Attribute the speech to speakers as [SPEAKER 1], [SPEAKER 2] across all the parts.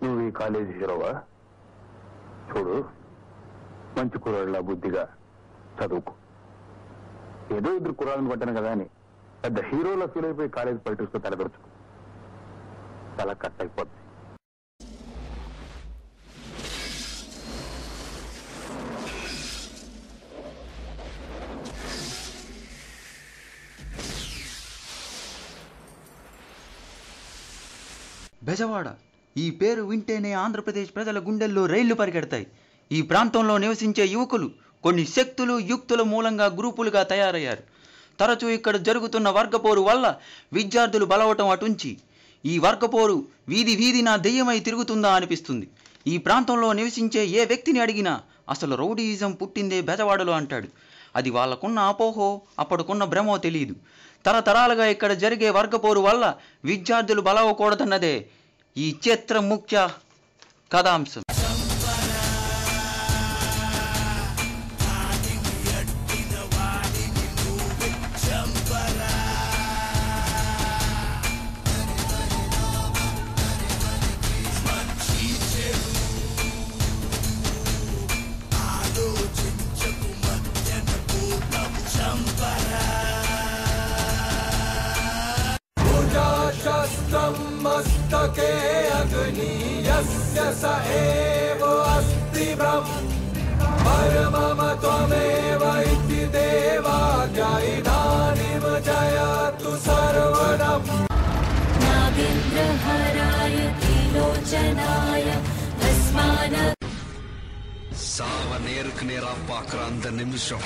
[SPEAKER 1] నువ్వు ఈ కాలేజీ హీరోవా? చూడు, మంచి కుర్రాళ్ళ బుద్ధిగా చదువుకు. ఏదో ఇద్దరు కుర్రాళ్ళని పట్టాను కదా అని పెద్ద హీరోలో ఫీల్ అయిపోయి కాలేజీ పాలిటిక్స్ తో తలదొచ్చుకు. చాలా కట్ అయిపోద్ది.
[SPEAKER 2] బెజవాడ ఈ పేరు వింటేనే ఆంధ్రప్రదేశ్ ప్రజల గుండెల్లో రైళ్లు పరిగెడతాయి. ఈ ప్రాంతంలో నివసించే యువకులు కొన్ని శక్తులు యుక్తుల మూలంగా గ్రూపులుగా తయారయ్యారు. తరచూ ఇక్కడ జరుగుతున్న వర్గపోరు వల్ల విద్యార్థులు బలవటం అటుంచి ఈ వర్గపోరు వీధి వీధిన దెయ్యమై తిరుగుతుందా అనిపిస్తుంది. ఈ ప్రాంతంలో నివసించే ఏ వ్యక్తిని అడిగినా అసలు రౌడీయిజం పుట్టిందే బెజవాడలో అంటాడు. అది వాళ్ళకున్న అపోహో అప్పటికున్న భ్రమో తెలియదు. తరతరాలుగా ఇక్కడ జరిగే వర్గపోరు వల్ల విద్యార్థులు బలవకూడదన్నదే ఈ చిత్ర ముఖ్య కథాంశం.
[SPEAKER 3] मस्तके अग्नि यस्य स एव अस्ति ब्रह्म परमम त्वमेव इति देवाज्ञा इदानीं जयतु सर्वनम्
[SPEAKER 4] नागेन्द्रहराय त्रिलोचनाय अस्मान
[SPEAKER 5] சாவ நேருக்கு நேரா பாக்குற அந்த நிமிஷம்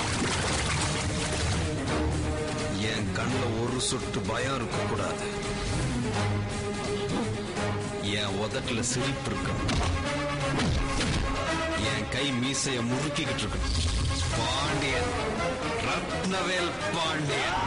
[SPEAKER 5] என் கண்ணுல ஒரு சொட்டு பயம் இருக்க கூடாது. என் உதட்டுல சிரிப்பு இருக்கு. என் கை மீசைய முறுக்கிக்கிட்டு இருக்கு. Pandian, Rathnavel Pandian.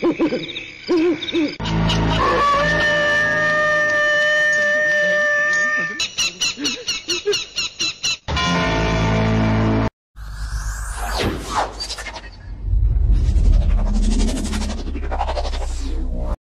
[SPEAKER 1] Ha ha ha!